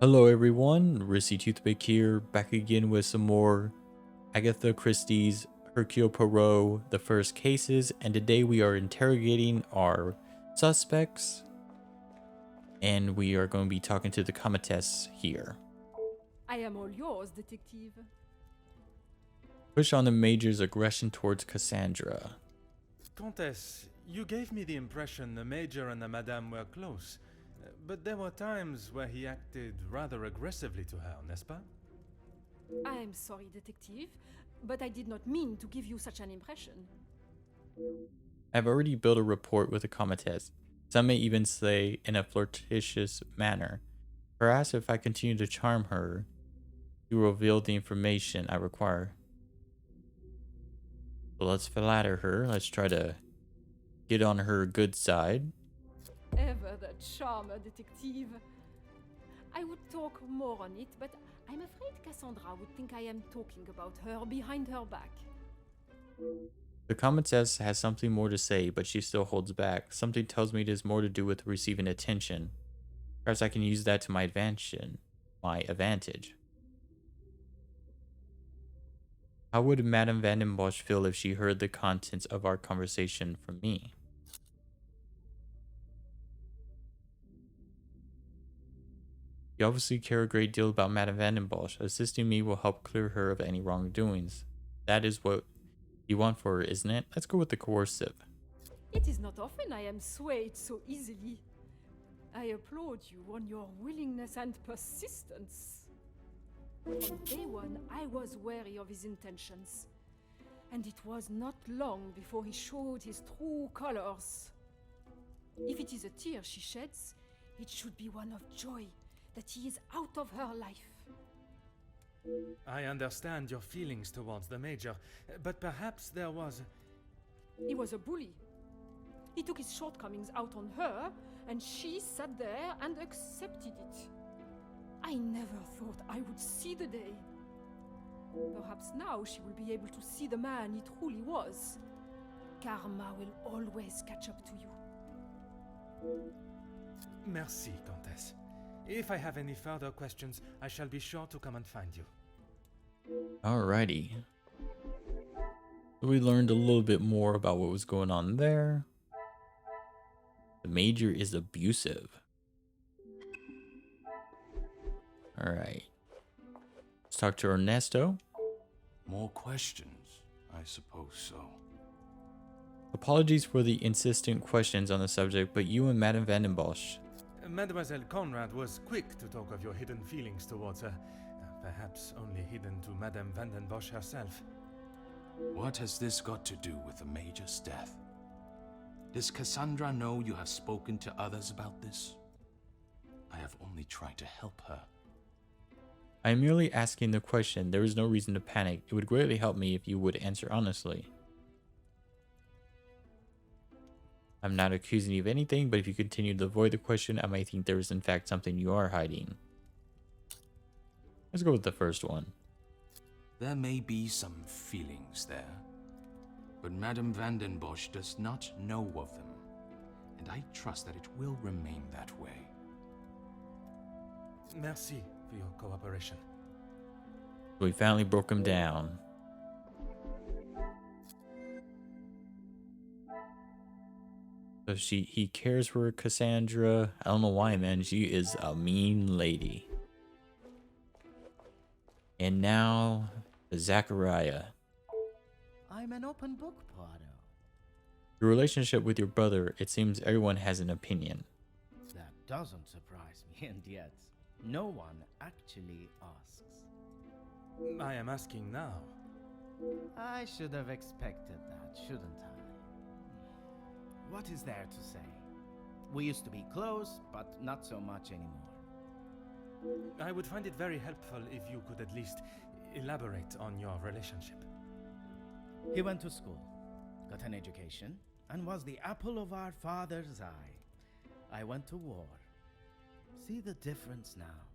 Hello everyone, Rissy Toothpick here, back again with some more Agatha Christie's Hercule Poirot, the first cases, and today we are interrogating our suspects, and we are going to be talking to the Comtesse here. I am all yours, detective. Push on the Major's aggression towards Cassandra. Countess, you gave me the impression the Major and the Madame were close, but there were times where he acted rather aggressively to her, n'est-ce pas? I am sorry, detective, but I did not mean to give you such an impression. I've already built a report with the Comtesse. Some may even say in a flirtatious manner. Perhaps if I continue to charm her, she will reveal the information I require. So let's flatter her. Let's try to get on her good side. Ever the charmer, detective. I would talk more on it, but I'm afraid Cassandra would think I am talking about her behind her back. The Comtesse has something more to say, but she still holds back. Something tells me it has more to do with receiving attention. Perhaps I can use that to my advantage. How would Madame Van den Bosch feel if she heard the contents of our conversation from me? You obviously care a great deal about Madame Van den Bosch. Assisting me will help clear her of any wrongdoings. That is what you want for her, isn't it? Let's go with the coercive. It is not often I am swayed so easily. I applaud you on your willingness and persistence. From day one, I was wary of his intentions. And it was not long before he showed his true colors. If it is a tear she sheds, it should be one of joy that he is out of her life. I understand your feelings towards the Major, but perhaps there was... He was a bully. He took his shortcomings out on her, and she sat there and accepted it. I never thought I would see the day. Perhaps now she will be able to see the man he truly was. Karma will always catch up to you. Merci, Countess. If I have any further questions, I shall be sure to come and find you. Alrighty. So we learned a little bit more about what was going on there. The Major is abusive. Alright. Let's talk to Ernesto. More questions? I suppose so. Apologies for the insistent questions on the subject, but you and Madame Van den Bosch. Mademoiselle Conrad was quick to talk of your hidden feelings towards her, perhaps only hidden to Madame Van den Bosch herself. What has this got to do with the Major's death? Does Cassandra know you have spoken to others about this? I have only tried to help her. I am merely asking the question. There is no reason to panic. It would greatly help me if you would answer honestly. I'm not accusing you of anything, but if you continue to avoid the question, I might think there is in fact something you are hiding. Let's go with the first one. There may be some feelings there, but Madame Van den Bosch does not know of them, and I trust that it will remain that way. Merci for your cooperation. We finally broke him down. So he cares for Cassandra. I don't know why, man. She is a mean lady. And now, Zachariah. I'm an open book, Poirot. Your relationship with your brother, it seems everyone has an opinion. That doesn't surprise me, and yet no one actually asks. I am asking now. I should have expected that, shouldn't I? What is there to say? We used to be close, but not so much anymore. I would find it very helpful if you could at least elaborate on your relationship. He went to school, got an education, and was the apple of our father's eye. I went to war. See the difference now.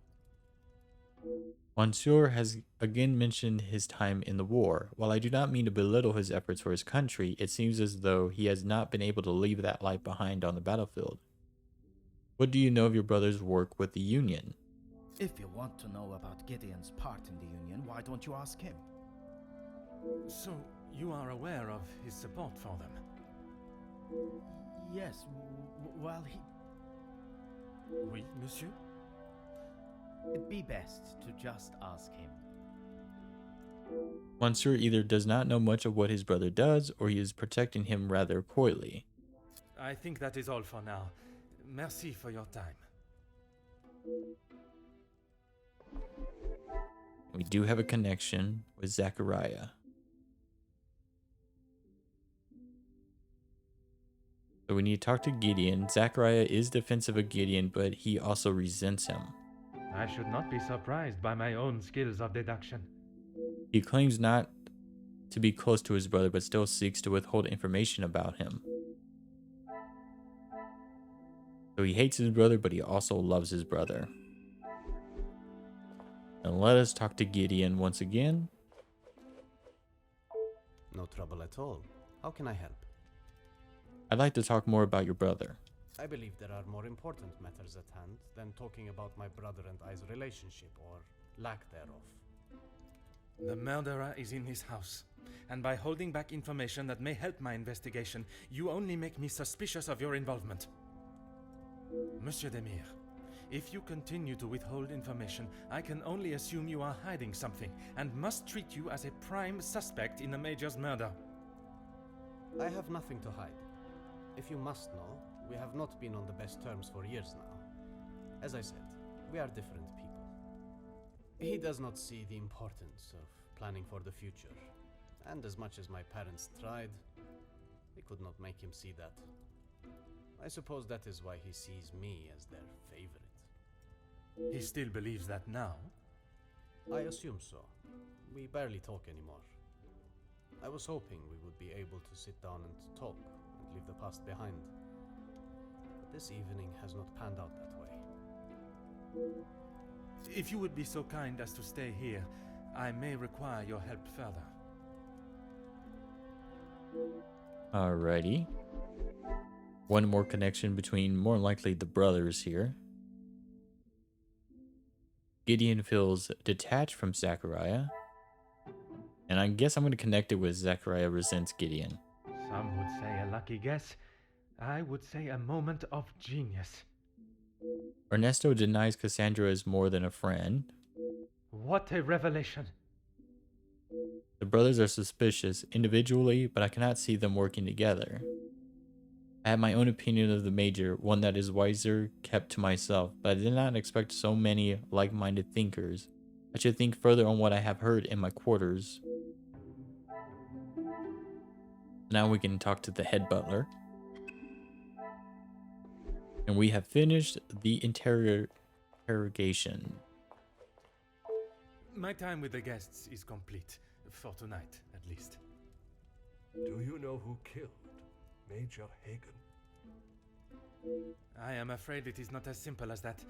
Monsieur has again mentioned his time in the war. While I do not mean to belittle his efforts for his country, it seems as though he has not been able to leave that life behind on the battlefield. What do you know of your brother's work with the Union? If you want to know about Gideon's part in the Union, why don't you ask him? So, you are aware of his support for them? Yes, well, Oui, monsieur? it'd be best to just ask him. Monsieur either does not know much of what his brother does, or he is protecting him rather coyly. I think that is all for now. Merci for your time. We do have a connection with Zachariah. So we need to talk to Gideon. Zachariah is defensive of Gideon, but he also resents him. I should not be surprised by my own skills of deduction. He claims not to be close to his brother, but still seeks to withhold information about him. So he hates his brother, but he also loves his brother. And let us talk to Gideon once again. No trouble at all. How can I help? I'd like to talk more about your brother. I believe there are more important matters at hand than talking about my brother and I's relationship, or lack thereof. The murderer is in his house, and by holding back information that may help my investigation, you only make me suspicious of your involvement. Monsieur Demir, if you continue to withhold information, I can only assume you are hiding something, and must treat you as a prime suspect in the Major's murder. I have nothing to hide. If you must know, we have not been on the best terms for years now. As I said, we are different people. He does not see the importance of planning for the future, and as much as my parents tried, they could not make him see that. I suppose that is why he sees me as their favorite. He still believes that now? I assume so. We barely talk anymore. I was hoping we would be able to sit down and talk and leave the past behind. But this evening has not panned out that way. If you would be so kind as to stay here, I may require your help further. Alrighty. One more connection between more likely the brothers here. Gideon feels detached from Zachariah. And I guess I'm going to connect it with Zachariah resents Gideon. Some would say a lucky guess. I would say a moment of genius. Ernesto denies Cassandra is more than a friend. What a revelation! The brothers are suspicious individually, but I cannot see them working together. I have my own opinion of the Major, one that is wiser, kept to myself, but I did not expect so many like-minded thinkers. I should think further on what I have heard in my quarters. Now we can talk to the head butler. And we have finished the interrogation. My time with the guests is complete, for tonight at least. Do you know who killed Major Hagen? I am afraid it is not as simple as that.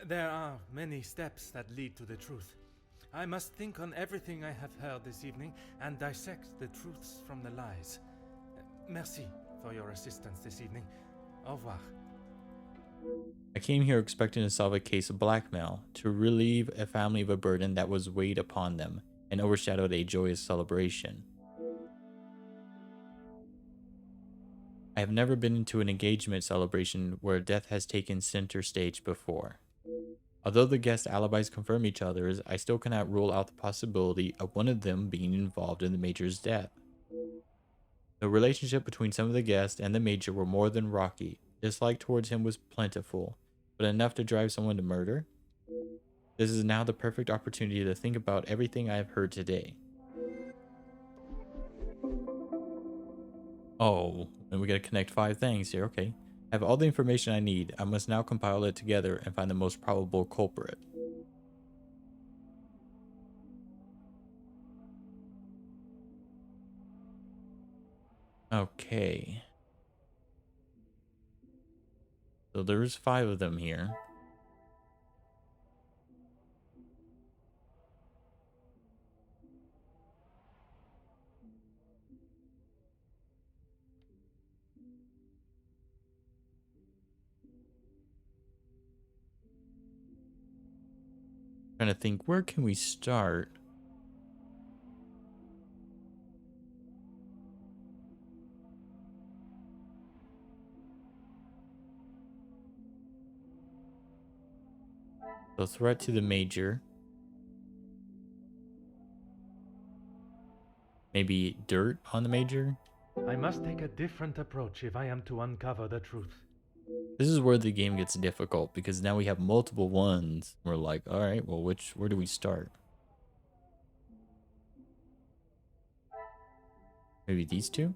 There are many steps that lead to the truth. I must think on everything I have heard this evening and dissect the truths from the lies. Merci for your assistance this evening. Au revoir. I came here expecting to solve a case of blackmail, to relieve a family of a burden that was weighed upon them and overshadowed a joyous celebration. I have never been into an engagement celebration where death has taken center stage before. Although the guest alibis confirm each other's, I still cannot rule out the possibility of one of them being involved in the Major's death. The relationship between some of the guests and the Major were more than rocky. Dislike towards him was plentiful, but enough to drive someone to murder? This is now the perfect opportunity to think about everything I have heard today. Oh, and we gotta connect 5 things here, okay. I have all the information I need. I must now compile it together and find the most probable culprit. Okay. So there's 5 of them here. Trying to think, where can we start? So threat to the major. Maybe dirt on the major. I must take a different approach if I am to uncover the truth. This is where the game gets difficult because now we have multiple ones. We're like, all right, well, where do we start? Maybe these two?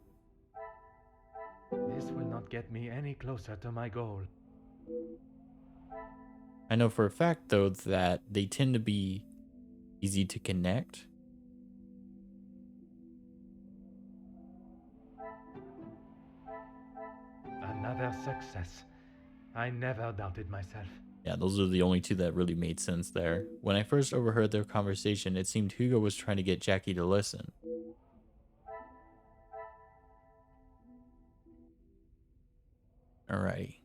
This will not get me any closer to my goal. I know for a fact, though, that they tend to be easy to connect. Another success. I never doubted myself. Yeah, those are the only two that really made sense there. When I first overheard their conversation, it seemed Hugo was trying to get Jackie to listen. Alrighty.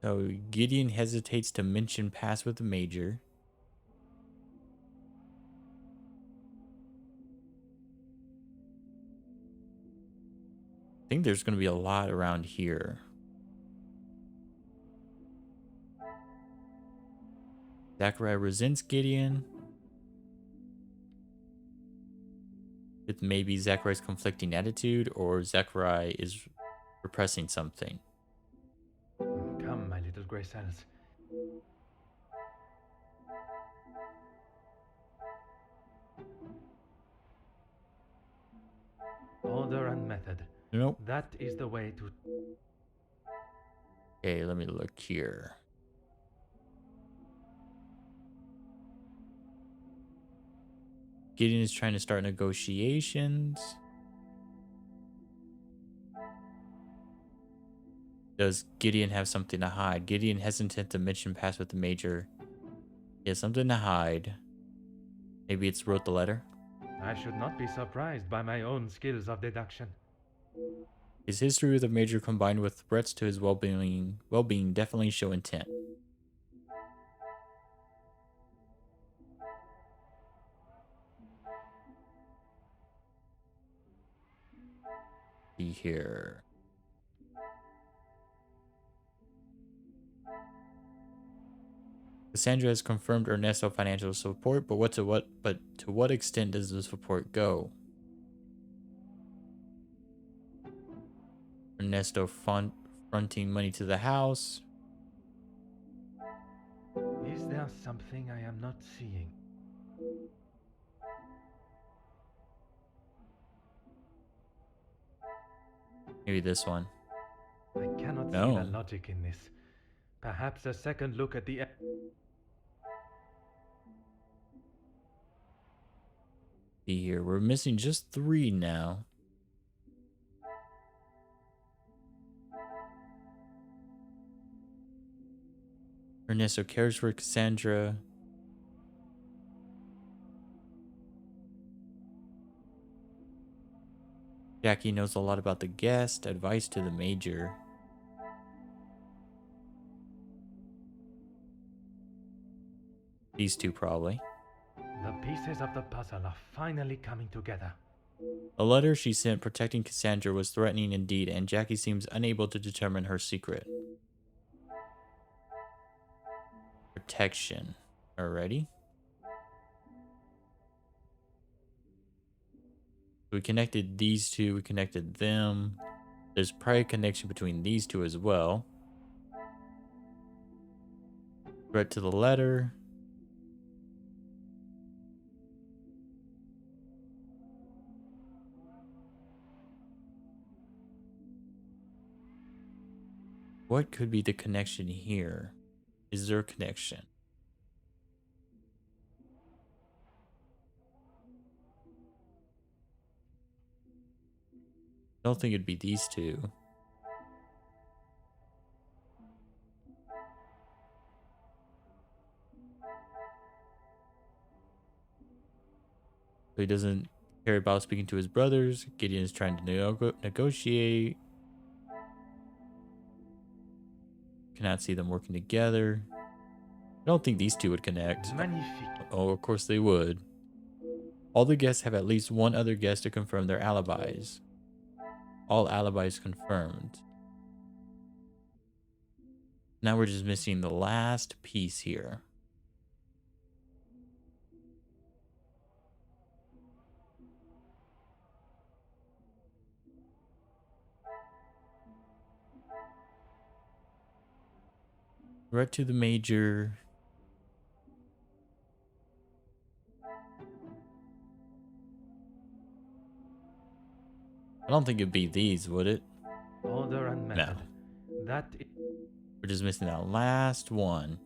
So Gideon hesitates to mention pass with the major. I think there's going to be a lot around here. Zachariah resents Gideon. With maybe Zachariah's conflicting attitude, or Zachariah is repressing something. Come, my little grey cells. Order and method. Nope. That is the way to... Okay, let me look here. Gideon is trying to start negotiations. Does Gideon have something to hide? Gideon hesitant to mention pass with the major. He has something to hide. Maybe it's wrote the letter. I should not be surprised by my own skills of deduction. His history with the major combined with threats to his well-being definitely show intent. See here. Cassandra has confirmed Ernesto financial support, but to what extent does the support go? Ernesto fronting money to the house. Is there something I am not seeing? Maybe this one. I cannot see No. the logic in this. Perhaps a second look at the... See here, we're missing just 3 now. Ernesto cares for Cassandra. Jackie knows a lot about the guest. Advice to the major. These two probably. The pieces of the puzzle are finally coming together. The letter she sent protecting Cassandra was threatening indeed, and Jackie seems unable to determine her secret. Protection. Alrighty. We connected these two, we connected them. There's probably a connection between these two as well. Threat to the letter. What could be the connection here? Is there a connection? I don't think it'd be these two. So he doesn't Harry Bow speaking to his brothers. Gideon is trying to negotiate. Cannot see them working together. I don't think these two would connect. Magnifique. Oh, of course they would. All the guests have at least one other guest to confirm their alibis. All alibis confirmed. Now we're just missing the last piece here. Right to the major. I don't think it'd be these, would it? Order and method. That is We're just missing that last one.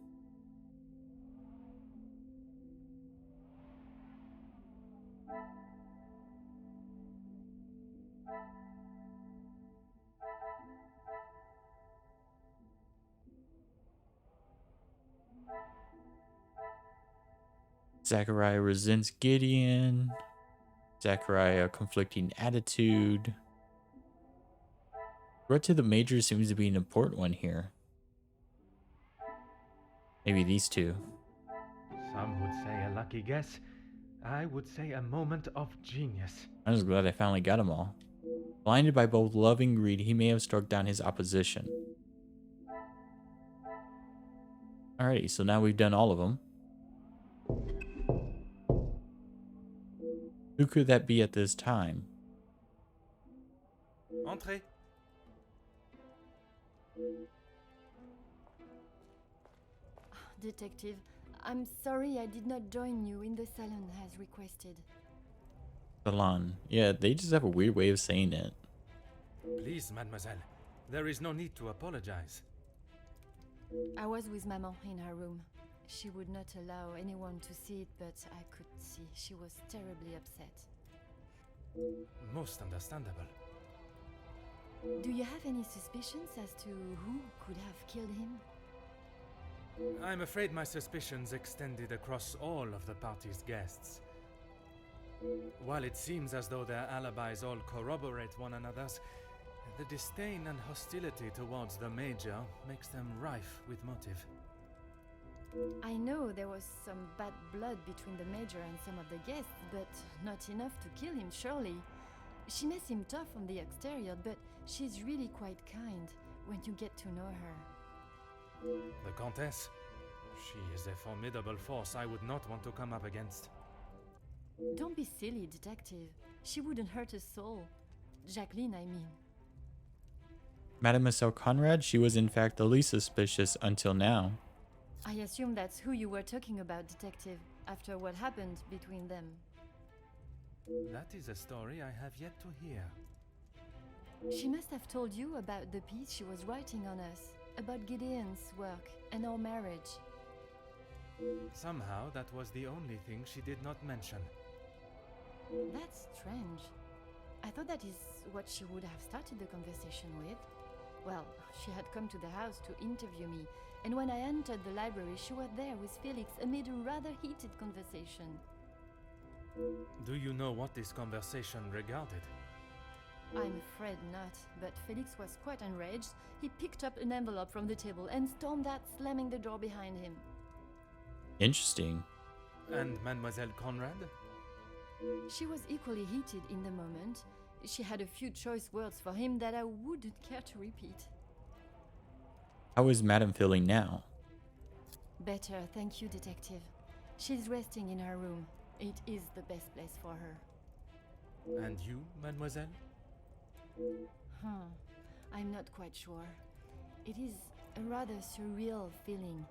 Zachariah resents Gideon. Zachariah conflicting attitude. Right to the major seems to be an important one here. Maybe these two. Some would say a lucky guess. I would say a moment of genius. I'm just glad I finally got them all. Blinded by both love and greed, he may have struck down his opposition. Alrighty, so now we've done all of them. Who could that be at this time? Entrez. Detective, I'm sorry I did not join you in the salon as requested. Salon. Yeah, they just have a weird way of saying it. Please, mademoiselle. There is no need to apologize. I was with Maman in her room. She would not allow anyone to see it, but I could see she was terribly upset. Most understandable. Do you have any suspicions as to who could have killed him? I'm afraid my suspicions extended across all of the party's guests. While it seems as though their alibis all corroborate one another's, the disdain and hostility towards the Major makes them rife with motive. I know there was some bad blood between the Major and some of the guests, but not enough to kill him, surely. She may seem tough on the exterior, but she's really quite kind when you get to know her. The Countess? She is a formidable force I would not want to come up against. Don't be silly, Detective. She wouldn't hurt a soul. Jacqueline, I mean. Mademoiselle Conrad, she was in fact the least suspicious until now. I assume that's who you were talking about, Detective, after what happened between them. That is a story I have yet to hear. She must have told you about the piece she was writing on us, about Gideon's work and our marriage. Somehow that was the only thing she did not mention. That's strange. I thought that is what she would have started the conversation with. Well, she had come to the house to interview me, and when I entered the library, she was there with Felix amid a rather heated conversation. Do you know what this conversation regarded? I'm afraid not, but Felix was quite enraged. He picked up an envelope from the table and stormed out, slamming the door behind him. Interesting. And Mademoiselle Conrad? She was equally heated in the moment. She had a few choice words for him that I wouldn't care to repeat. How is Madame feeling now? Better, thank you, Detective. She's resting in her room. It is the best place for her. And you, Mademoiselle? I'm not quite sure. It is a rather surreal feeling.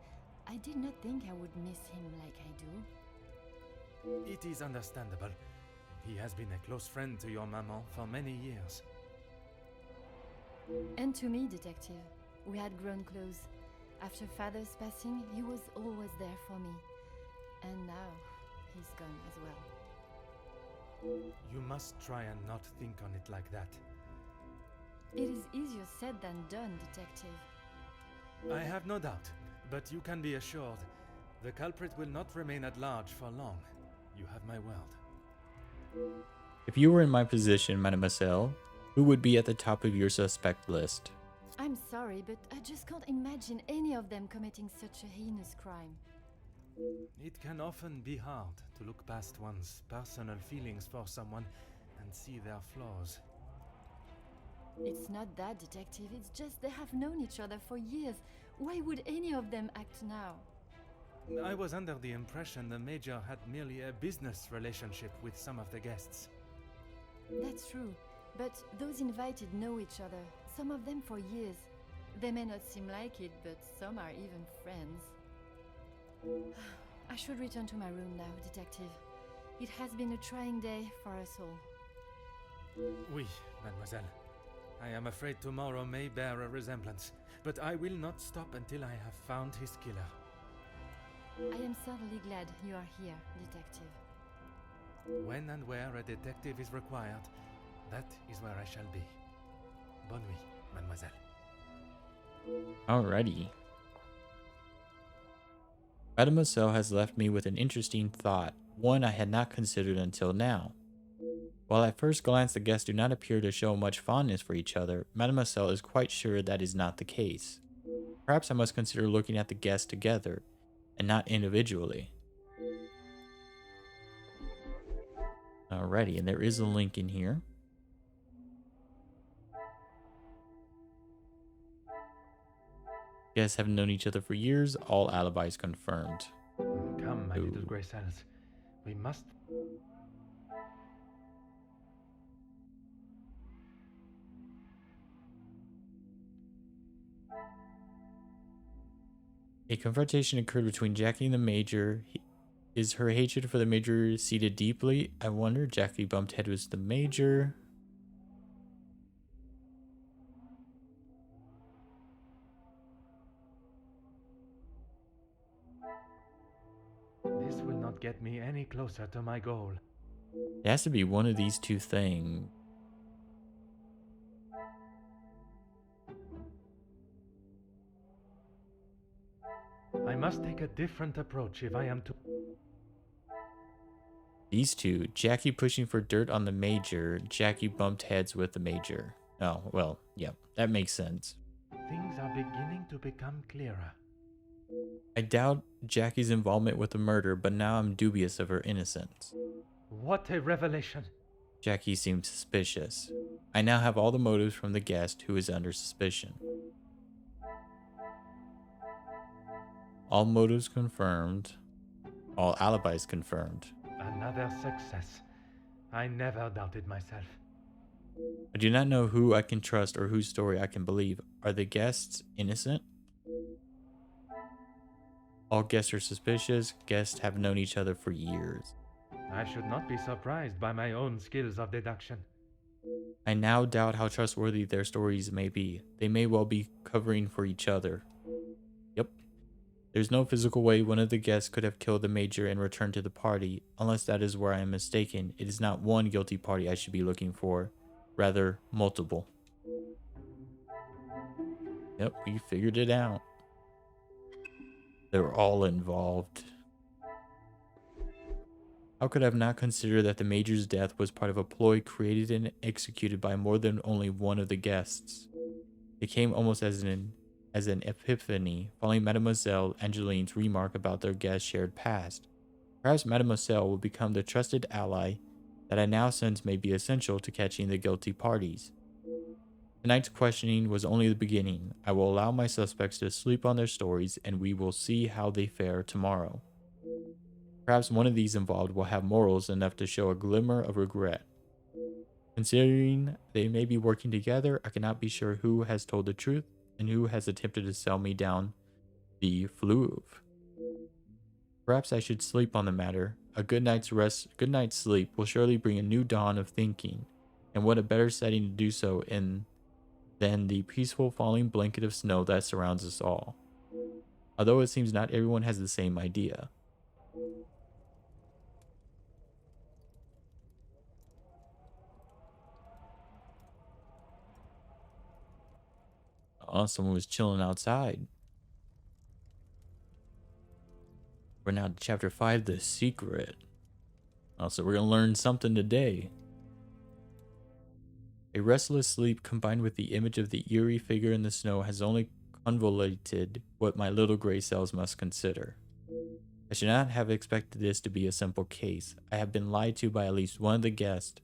I did not think I would miss him like I do. It is understandable. He has been a close friend to your maman for many years. And to me, Detective. We had grown close. After Father's passing, he was always there for me. And now, he's gone as well. You must try and not think on it like that. It is easier said than done, Detective. I have no doubt, but you can be assured the culprit will not remain at large for long. You have my word. If you were in my position, mademoiselle, who would be at the top of your suspect list? I'm sorry, but I just can't imagine any of them committing such a heinous crime. It can often be hard to look past one's personal feelings for someone and see their flaws. It's not that, detective, it's just they have known each other for years. Why would any of them act now? I was under the impression the Major had merely a business relationship with some of the guests. That's true, but those invited know each other, some of them for years. They may not seem like it, but some are even friends. I should return to my room now, detective. It has been a trying day for us all. Oui, mademoiselle. I am afraid tomorrow may bear a resemblance, but I will not stop until I have found his killer. I am certainly glad you are here, detective. When and where a detective is required, that is where I shall be. Bonne nuit, mademoiselle. Alrighty. Mademoiselle has left me with an interesting thought, one I had not considered until now. While at first glance the guests do not appear to show much fondness for each other, Mademoiselle is quite sure that is not the case. Perhaps I must consider looking at the guests together, and not individually. Alrighty, and there is a link in here. Guests have known each other for years, all alibis confirmed. Come, my Ooh. little grey cells. We must... A confrontation occurred between Jackie and the Major. Is her hatred for the Major seated deeply? I wonder. Jackie bumped head with the Major. This will not get me any closer to my goal. It has to be one of these two things. I must take a different approach if I am to... These two. Jackie pushing for dirt on the Major. Jackie bumped heads with the Major. Oh, well, yeah, that makes sense. Things are beginning to become clearer. I doubt Jackie's involvement with the murder, but now I'm dubious of her innocence. What a revelation! Jackie seems suspicious. I now have all the motives from the guest who is under suspicion. All motives confirmed. All alibis confirmed. Another success. I never doubted myself. I do not know who I can trust or whose story I can believe. Are the guests innocent? All guests are suspicious. Guests have known each other for years. I should not be surprised by my own skills of deduction. I now doubt how trustworthy their stories may be. They may well be covering for each other. Yep. There's no physical way one of the guests could have killed the Major and returned to the party, unless that is where I am mistaken. It is not one guilty party I should be looking for, rather multiple. Yep, we figured it out. They're all involved. How could I have not considered that the Major's death was part of a ploy created and executed by more than only one of the guests? It came almost as an epiphany following Mademoiselle Angeline's remark about their guest's shared past. Perhaps Mademoiselle will become the trusted ally that I now sense may be essential to catching the guilty parties. Tonight's questioning was only the beginning. I will allow my suspects to sleep on their stories, and we will see how they fare tomorrow. Perhaps one of these involved will have morals enough to show a glimmer of regret. Considering they may be working together, I cannot be sure who has told the truth and who has attempted to sell me down the fleuve. Perhaps I should sleep on the matter. A good night's rest, good night's sleep will surely bring a new dawn of thinking, and what a better setting to do so in than the peaceful falling blanket of snow that surrounds us all. Although it seems not everyone has the same idea. Oh, someone was chilling outside. We're now to chapter 5, The Secret. Also, we're going to learn something today. A restless sleep combined with the image of the eerie figure in the snow has only convoluted what my little gray cells must consider. I should not have expected this to be a simple case. I have been lied to by at least one of the guests.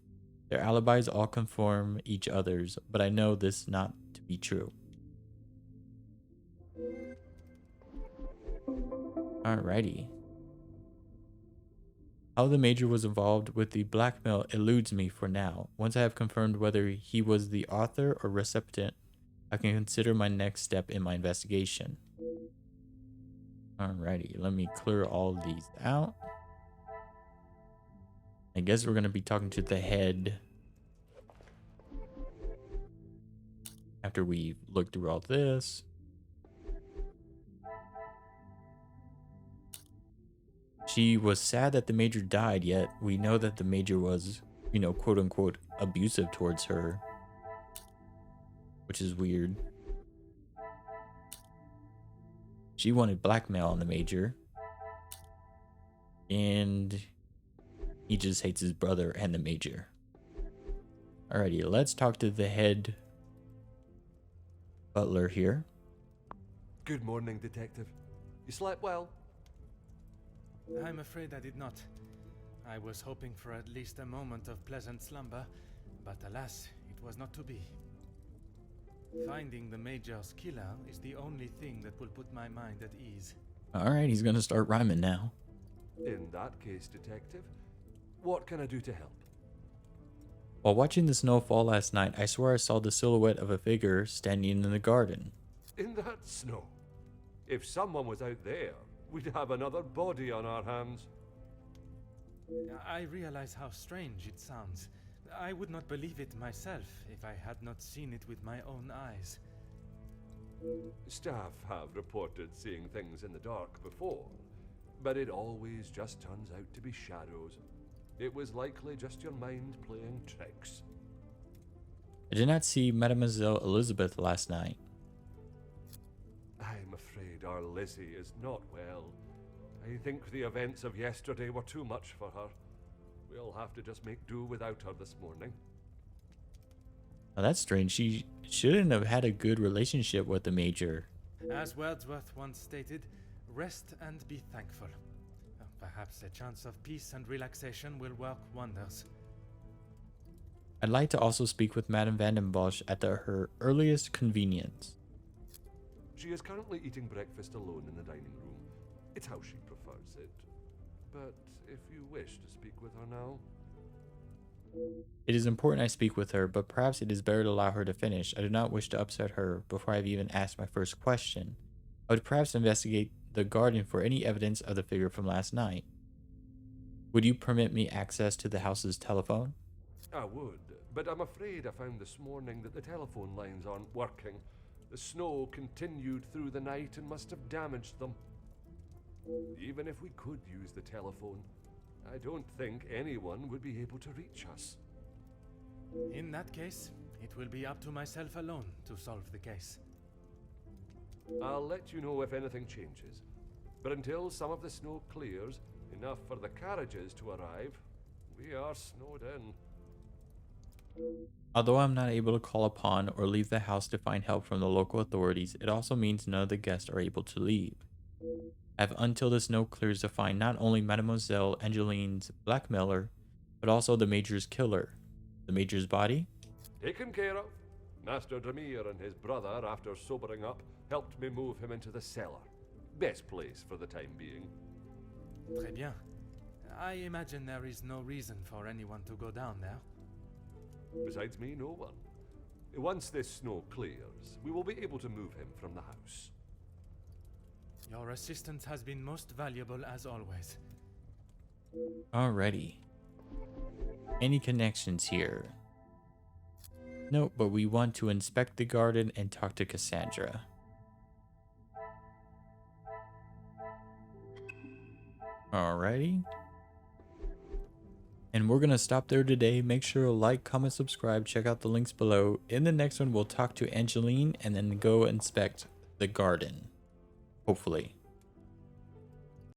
Their alibis all confirm each other's, but I know this not to be true. Alrighty. How the Major was involved with the blackmail eludes me for now. Once I have confirmed whether he was the author or recipient, I can consider my next step in my investigation. Alrighty, let me clear all of these out. I guess we're going to be talking to the head after we look through all this. She was sad that the Major died, yet we know that the Major was, you know, quote unquote, abusive towards her, which is weird. She wanted blackmail on the Major, and he just hates his brother and the Major. Alrighty, let's talk to the head butler here. Good morning, Detective. You slept well? I'm afraid I did not. I was hoping for at least a moment of pleasant slumber, but alas, it was not to be. Finding the Major's killer is the only thing that will put my mind at ease. Alright, he's gonna start rhyming now. In that case, Detective, what can I do to help? While watching the snow fall last night, I swear I saw the silhouette of a figure standing in the garden. In that snow? If someone was out there, we'd have another body on our hands. I realize how strange it sounds. I would not believe it myself if I had not seen it with my own eyes. Staff have reported seeing things in the dark before, but it always just turns out to be shadows. It was likely just your mind playing tricks. I did not see Mademoiselle Elizabeth last night. I'm afraid our Lizzie is not well. I think the events of yesterday were too much for her. We'll have to just make do without her this morning. Now that's strange. She shouldn't have had a good relationship with the Major. As Wordsworth once stated, rest and be thankful. Perhaps a chance of peace and relaxation will work wonders. I'd like to also speak with Madame Van den Bosch at her earliest convenience. She is currently eating breakfast alone in the dining room. It's how she prefers it. But if you wish to speak with her now... It is important I speak with her, but perhaps it is better to allow her to finish. I do not wish to upset her before I have even asked my first question. I would perhaps investigate the garden for any evidence of the figure from last night. Would you permit me access to the house's telephone? I would, but I'm afraid I found this morning that the telephone lines aren't working. The snow continued through the night and must have damaged them. Even if we could use the telephone, I don't think anyone would be able to reach us. In that case, it will be up to myself alone to solve the case. I'll let you know if anything changes. But until some of the snow clears, enough for the carriages to arrive, we are snowed in. Although I'm not able to call upon or leave the house to find help from the local authorities, it also means none of the guests are able to leave. I have until the snow clears to find not only Mademoiselle Angeline's blackmailer, but also the Major's killer. The Major's body? Taken care of. Master Demir and his brother, after sobering up, helped me move him into the cellar. Best place for the time being. Très bien. I imagine there is no reason for anyone to go down there. Besides me, no one. Once this snow clears, we will be able to move him from the house. Your assistance has been most valuable as always. Alrighty. Any connections here? No, but we want to inspect the garden and talk to Cassandra. Alrighty. And we're going to stop there today. Make sure to like, comment, subscribe, check out the links below. In the next one, we'll talk to Angeline and then go inspect the garden. Hopefully.